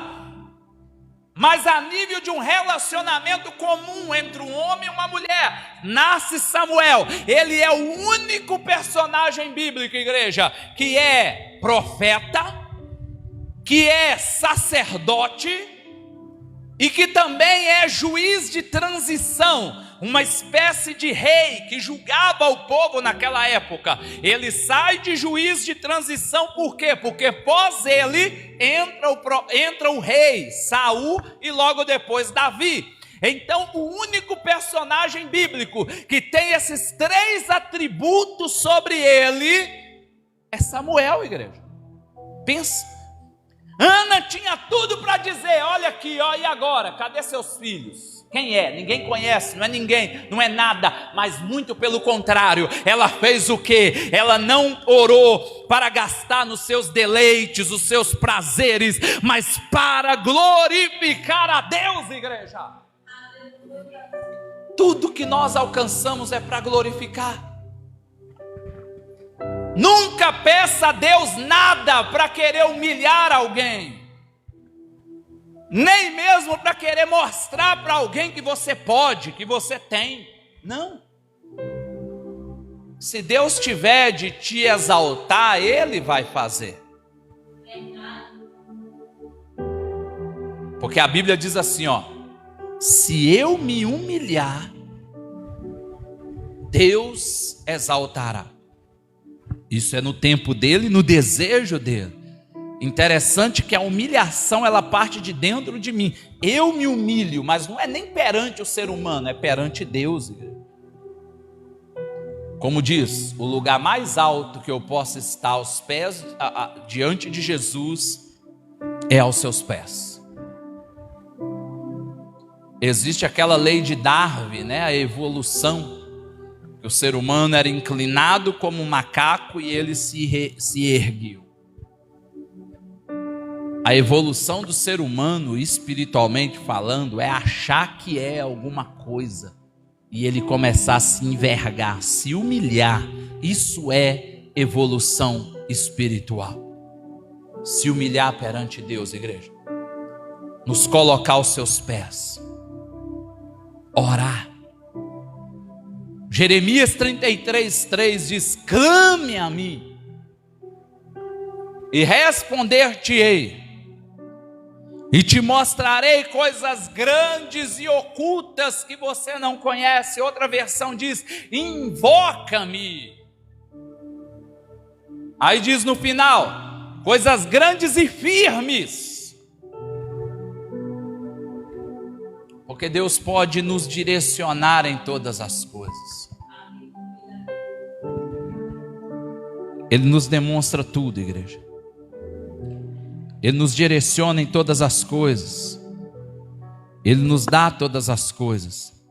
Mas a nível de um relacionamento comum entre um homem e uma mulher, nasce Samuel. Ele é o único personagem bíblico, igreja, que é profeta, que é sacerdote e que também é juiz de transição, uma espécie de rei que julgava o povo naquela época. Ele sai de juiz de transição, por quê? Porque pós ele entra o rei Saul e logo depois Davi. Então o único personagem bíblico que tem esses 3 atributos sobre ele é Samuel, igreja. Pensa. Ana tinha tudo para dizer: olha aqui, ó, e agora? Cadê seus filhos? Quem é? Ninguém conhece, não é ninguém, não é nada. Mas muito pelo contrário, ela fez o quê? Ela não orou para gastar nos seus deleites, os seus prazeres, mas para glorificar a Deus, igreja. Tudo que nós alcançamos é para glorificar. Nunca peça a Deus nada para querer humilhar alguém, nem mesmo para querer mostrar para alguém que você pode, que você tem. Não. Se Deus tiver de te exaltar, Ele vai fazer. Porque a Bíblia diz assim, ó: se eu me humilhar, Deus exaltará. Isso é no tempo dele, no desejo dele. Interessante que a humilhação, ela parte de dentro de mim. Eu me humilho, mas não é nem perante o ser humano, é perante Deus. Como diz, o lugar mais alto que eu posso estar aos pés, diante de Jesus, é aos seus pés. Existe aquela lei de Darwin, né? A evolução. O ser humano era inclinado como um macaco e ele se ergueu. A evolução do ser humano, espiritualmente falando, é achar que é alguma coisa e ele começar a se envergar, se humilhar. Isso é evolução espiritual. Se humilhar perante Deus, igreja. Nos colocar aos seus pés. Orar. Jeremias 33:3 diz: clame a mim e responder-te-ei, e te mostrarei coisas grandes e ocultas que você não conhece. Outra versão diz: invoca-me. Aí diz no final: coisas grandes e firmes. Porque Deus pode nos direcionar em todas as coisas. Ele nos demonstra tudo, igreja. Ele nos direciona em todas as coisas. Ele nos dá todas as coisas,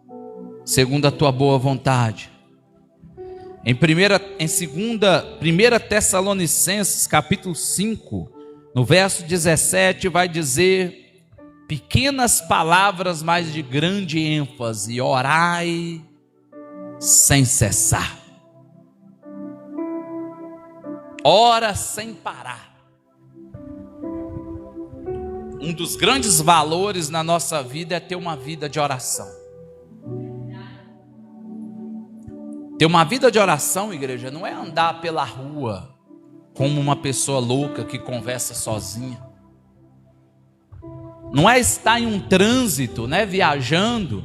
segundo a tua boa vontade. Em 1 Tessalonicenses, capítulo 5, no verso 17, vai dizer pequenas palavras, mas de grande ênfase: orai sem cessar. Ora sem parar. Um dos grandes valores na nossa vida é ter uma vida de oração. Ter uma vida de oração, igreja, não é andar pela rua como uma pessoa louca que conversa sozinha. Não é estar em um trânsito, né, viajando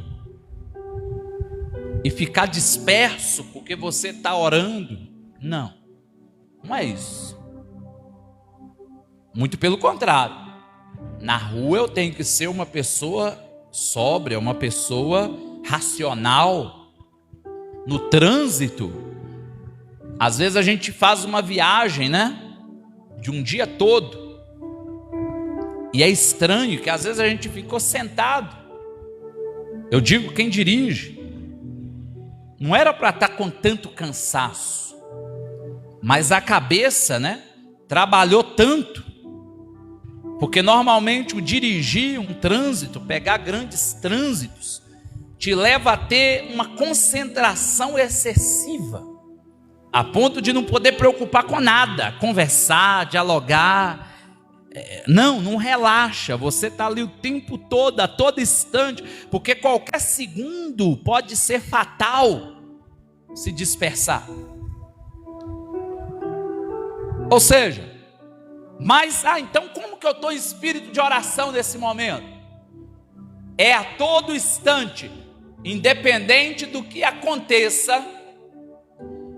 e ficar disperso porque você está orando. Não, não é isso. Muito pelo contrário. Na rua eu tenho que ser uma pessoa sóbria, uma pessoa racional. No trânsito, às vezes a gente faz uma viagem, né, de um dia todo. E é estranho que às vezes a gente ficou sentado. Eu digo quem dirige. Não era para estar com tanto cansaço. Mas a cabeça, né, trabalhou tanto. Porque normalmente o dirigir um trânsito, pegar grandes trânsitos, te leva a ter uma concentração excessiva. a ponto de não poder preocupar com nada, conversar, dialogar. Não relaxa, você está ali o tempo todo, a todo instante, porque qualquer segundo pode ser fatal se dispersar. Ou seja, então como que eu estou em espírito de oração nesse momento? É a todo instante, independente do que aconteça,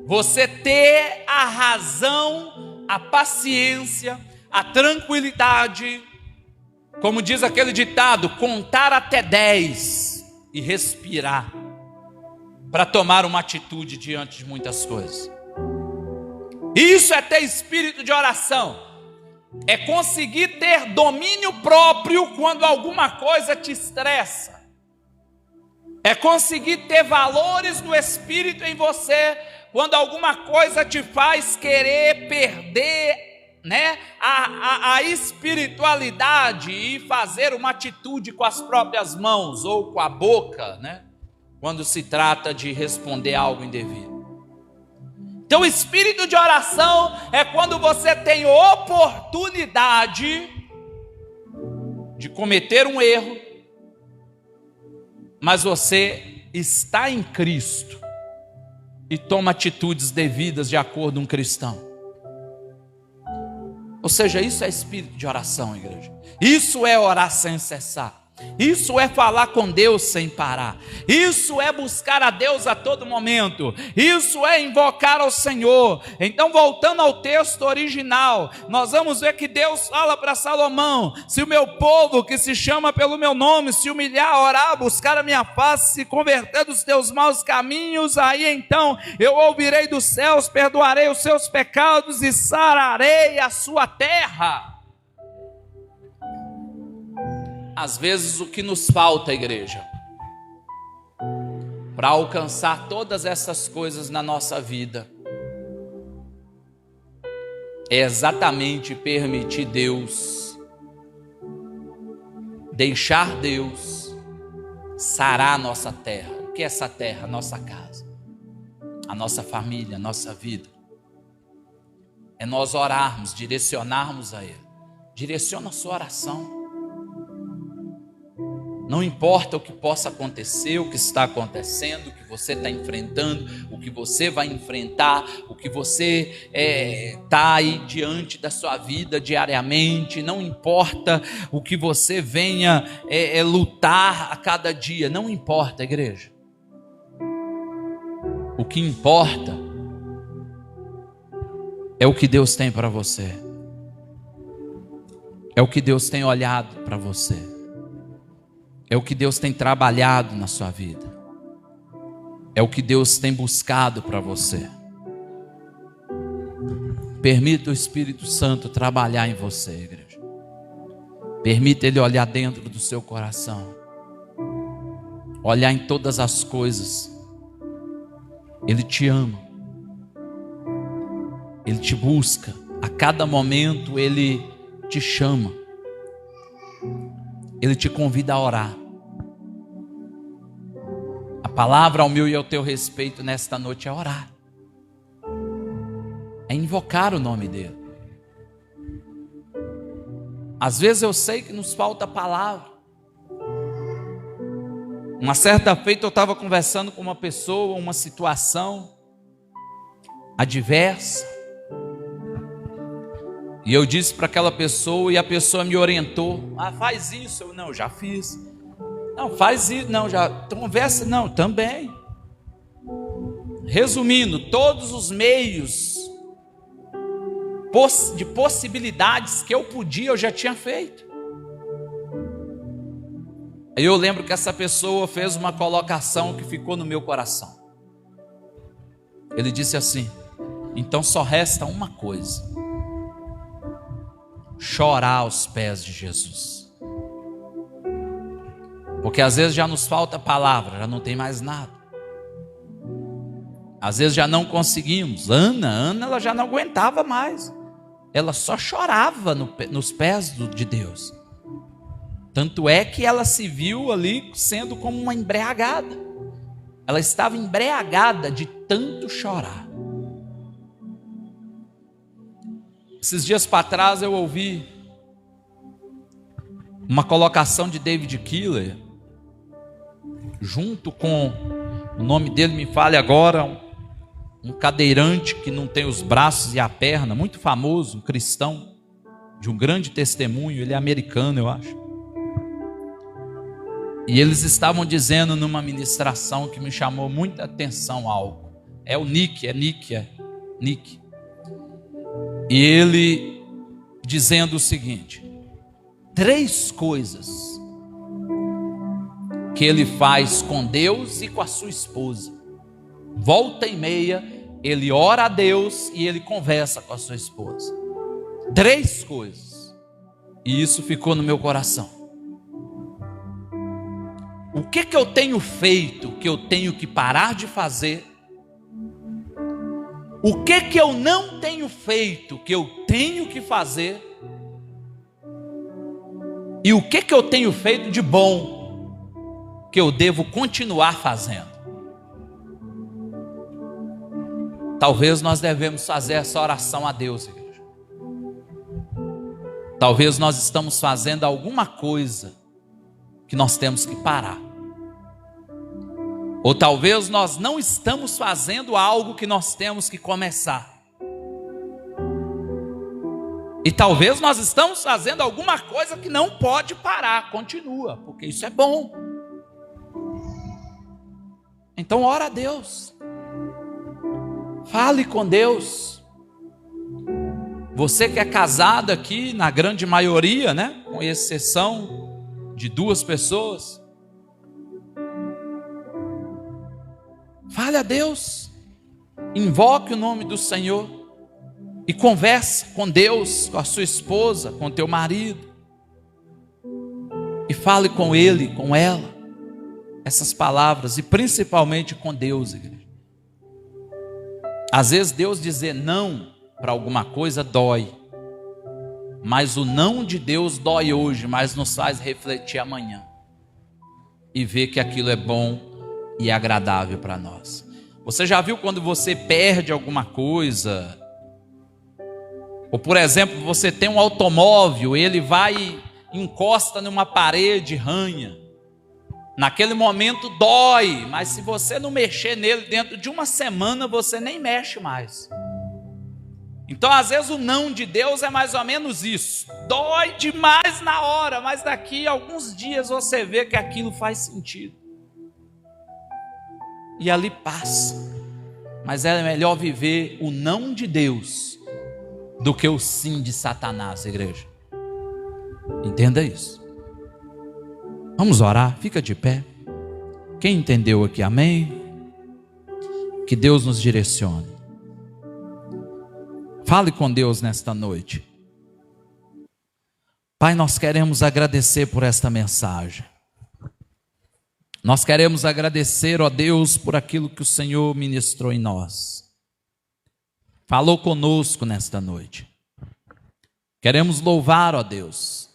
você ter a razão, a paciência, a tranquilidade, como diz aquele ditado, contar até 10 e respirar, para tomar uma atitude diante de muitas coisas. Isso é ter espírito de oração, é conseguir ter domínio próprio quando alguma coisa te estressa, é conseguir ter valores do Espírito em você quando alguma coisa te faz querer perder, a espiritualidade e fazer uma atitude com as próprias mãos ou com a boca, quando se trata de responder algo indevido. Então, o espírito de oração é quando você tem oportunidade de cometer um erro, mas você está em Cristo e toma atitudes devidas de acordo com um cristão. Ou seja, isso é espírito de oração, igreja. Isso é orar sem cessar. Isso é falar com Deus sem parar. Isso é buscar a Deus a todo momento. Isso é invocar ao Senhor. Então, voltando ao texto original, nós vamos ver que Deus fala para Salomão: se o meu povo que se chama pelo meu nome se humilhar, orar, buscar a minha face, se converter dos teus maus caminhos, aí então eu ouvirei dos céus, perdoarei os seus pecados e sararei a sua terra. Às vezes o que nos falta, igreja, para alcançar todas essas coisas na nossa vida, é exatamente permitir Deus, deixar Deus sarar a nossa terra. O que é essa terra? A nossa casa, a nossa família, a nossa vida. É nós orarmos, direcionarmos a Ele. Direciona a sua oração. Não importa o que possa acontecer, o que está acontecendo, o que você está enfrentando, o que você vai enfrentar, o que você está aí diante da sua vida diariamente. Não importa o que você venha lutar a cada dia. Não importa, igreja. O que importa é o que Deus tem para você. É o que Deus tem olhado para você. É o que Deus tem trabalhado na sua vida. É o que Deus tem buscado para você. Permita o Espírito Santo trabalhar em você, igreja. Permita Ele olhar dentro do seu coração. Olhar em todas as coisas. Ele te ama. Ele te busca. A cada momento Ele te chama. Ele te convida a orar. A palavra ao meu e ao teu respeito nesta noite é orar. É invocar o nome dele. Às vezes eu sei que nos falta palavra. Uma certa feita eu estava conversando com uma pessoa, uma situação adversa. E eu disse para aquela pessoa, e a pessoa me orientou: faz isso. Eu, não, já fiz. Não, faz isso. Não, já conversa. Não, também. Resumindo, todos os meios de possibilidades que eu podia, eu já tinha feito. Aí eu lembro que essa pessoa fez uma colocação que ficou no meu coração. Ele disse assim: então só resta uma coisa: chorar aos pés de Jesus. Porque às vezes já nos falta palavra, já não tem mais nada. Às vezes já não conseguimos. Ana ela já não aguentava mais. Ela só chorava nos pés de Deus. Tanto é que ela se viu ali sendo como uma embriagada. Ela estava embriagada de tanto chorar. Esses dias para trás eu ouvi uma colocação de David Keeler, junto com, o nome dele me fale agora, um cadeirante que não tem os braços e a perna, muito famoso, um cristão, de um grande testemunho, ele é americano, eu acho. E eles estavam dizendo numa ministração que me chamou muita atenção algo. É o Nick. E ele dizendo o seguinte: 3 coisas que ele faz com Deus e com a sua esposa. Volta e meia, ele ora a Deus e ele conversa com a sua esposa. 3 coisas. E isso ficou no meu coração. O que eu tenho feito que eu tenho que parar de fazer? O que eu não tenho feito que eu tenho que fazer? E o que eu tenho feito de bom que eu devo continuar fazendo? Talvez nós devemos fazer essa oração a Deus, igreja. Talvez nós estamos fazendo alguma coisa que nós temos que parar. Ou talvez nós não estamos fazendo algo que nós temos que começar. E talvez nós estamos fazendo alguma coisa que não pode parar, continua, porque isso é bom. Então ora a Deus. Fale com Deus. Você que é casado aqui, na grande maioria, né? Com exceção de 2 pessoas. Fale a Deus. Invoque o nome do Senhor. E converse com Deus, com a sua esposa, com o teu marido. E fale com ele, com ela, essas palavras. E principalmente com Deus, igreja. Às vezes Deus dizer não para alguma coisa dói. Mas o não de Deus dói hoje, mas nos faz refletir amanhã. E ver que aquilo é bom e agradável para nós. Você já viu quando você perde alguma coisa? Ou por exemplo, você tem um automóvel, ele vai e encosta numa parede, ranha. Naquele momento dói, mas se você não mexer nele dentro de uma semana, você nem mexe mais. Então às vezes o não de Deus é mais ou menos isso. Dói demais na hora, mas daqui a alguns dias você vê que aquilo faz sentido. E ali passa. Mas é melhor viver o não de Deus do que o sim de Satanás, igreja. Entenda isso. Vamos orar, fica de pé. Quem entendeu aqui, amém? Que Deus nos direcione. Fale com Deus nesta noite. Pai, nós queremos agradecer por esta mensagem. Nós queremos agradecer, ó Deus, por aquilo que o Senhor ministrou em nós. Falou conosco nesta noite. Queremos louvar, ó Deus,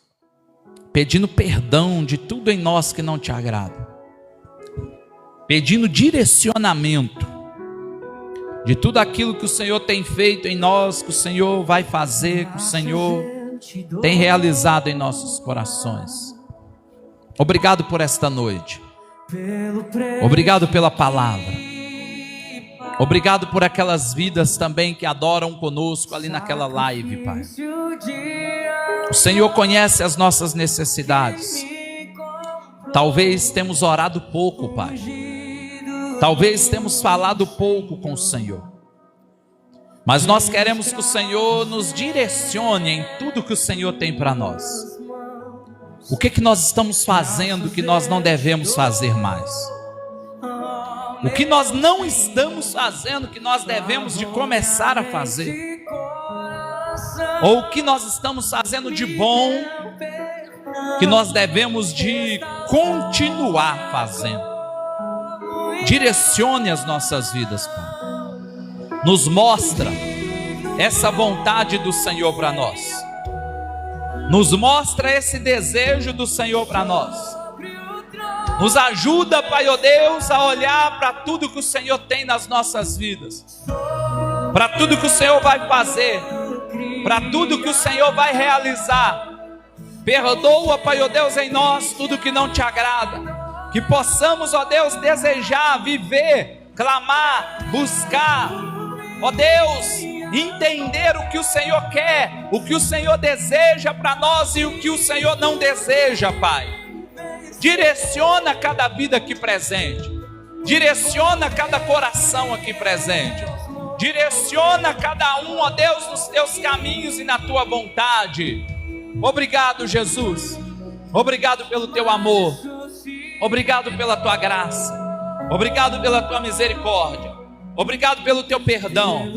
pedindo perdão de tudo em nós que não te agrada. Pedindo direcionamento de tudo aquilo que o Senhor tem feito em nós, que o Senhor vai fazer, que o Senhor tem realizado em nossos corações. Obrigado por esta noite. Obrigado pela palavra. Obrigado por aquelas vidas também que adoram conosco ali naquela live, Pai. O Senhor conhece as nossas necessidades. Talvez temos orado pouco, Pai. Talvez temos falado pouco com o Senhor. Mas nós queremos que o Senhor nos direcione em tudo que o Senhor tem para nós. O que nós estamos fazendo que nós não devemos fazer mais? O que nós não estamos fazendo que nós devemos de começar a fazer? Ou o que nós estamos fazendo de bom que nós devemos de continuar fazendo? Direcione as nossas vidas, Pai. Nos mostra essa vontade do Senhor para nós. Nos mostra esse desejo do Senhor para nós. Nos ajuda, Pai, ó Deus, a olhar para tudo que o Senhor tem nas nossas vidas, para tudo que o Senhor vai fazer, para tudo que o Senhor vai realizar. Perdoa, Pai, ó Deus, em nós tudo que não te agrada. Que possamos, ó Deus, desejar, viver, clamar, buscar, ó Deus, entender o que o Senhor quer, o que o Senhor deseja para nós e o que o Senhor não deseja, Pai. Direciona cada vida aqui presente, direciona cada coração aqui presente, direciona cada um, ó Deus, nos teus caminhos e na tua vontade. Obrigado, Jesus, obrigado pelo teu amor, obrigado pela tua graça, obrigado pela tua misericórdia, obrigado pelo teu perdão,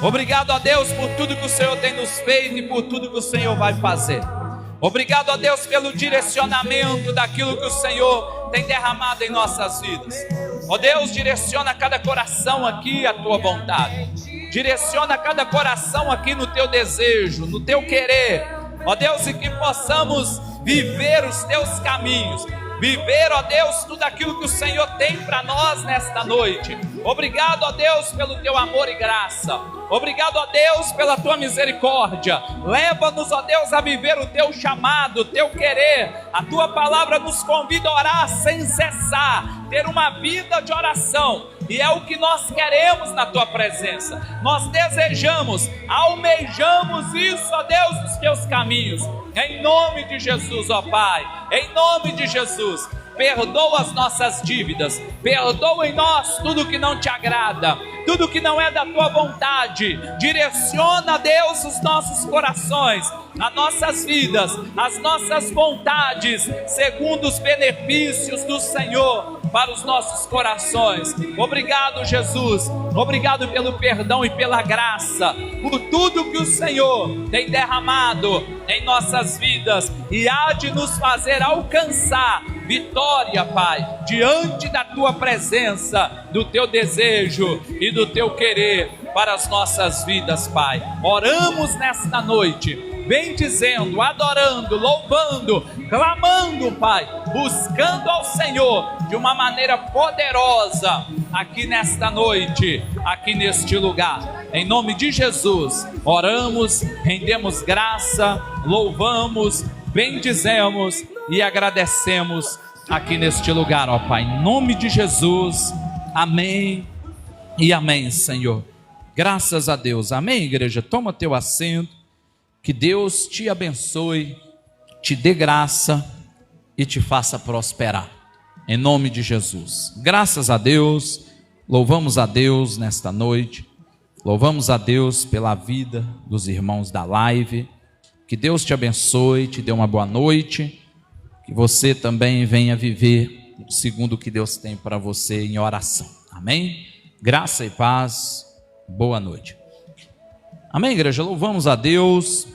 obrigado, ó Deus, por tudo que o Senhor tem nos feito e por tudo que o Senhor vai fazer. Obrigado, ó Deus, pelo direcionamento daquilo que o Senhor tem derramado em nossas vidas. Ó Deus, direciona cada coração aqui à tua vontade, direciona cada coração aqui no teu desejo, no teu querer, ó Deus, e que possamos viver os teus caminhos, viver, ó Deus, tudo aquilo que o Senhor tem para nós nesta noite. Obrigado, ó Deus, pelo teu amor e graça. Obrigado, ó Deus, pela tua misericórdia. Leva-nos, ó Deus, a viver o teu chamado, o teu querer. A tua palavra nos convida a orar sem cessar, ter uma vida de oração. E é o que nós queremos na tua presença. Nós desejamos, almejamos isso, ó Deus, nos teus caminhos. Em nome de Jesus, ó Pai, em nome de Jesus, perdoa as nossas dívidas, perdoa em nós tudo que não te agrada, tudo que não é da tua vontade. Direciona, Deus, os nossos corações, as nossas vidas, as nossas vontades, segundo os benefícios do Senhor para os nossos corações. Obrigado, Jesus, obrigado pelo perdão e pela graça, por tudo que o Senhor tem derramado em nossas vidas e há de nos fazer alcançar vitória, Pai, diante da tua presença, do teu desejo e do teu querer para as nossas vidas, Pai. Oramos nesta noite, bendizendo, adorando, louvando, clamando, Pai, buscando ao Senhor de uma maneira poderosa aqui nesta noite, aqui neste lugar. Em nome de Jesus, oramos, rendemos graça, louvamos, bendizemos e agradecemos aqui neste lugar, ó Pai, em nome de Jesus. Amém e amém, Senhor. Graças a Deus. Amém, igreja. Toma teu assento. Que Deus te abençoe, te dê graça e te faça prosperar, em nome de Jesus. Graças a Deus, louvamos a Deus nesta noite, louvamos a Deus pela vida dos irmãos da live. Que Deus te abençoe, te dê uma boa noite, que você também venha viver segundo o que Deus tem para você em oração. Amém? Graça e paz, boa noite. Amém, igreja? Louvamos a Deus.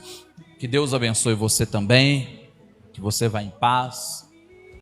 Que Deus abençoe você também, que você vá em paz,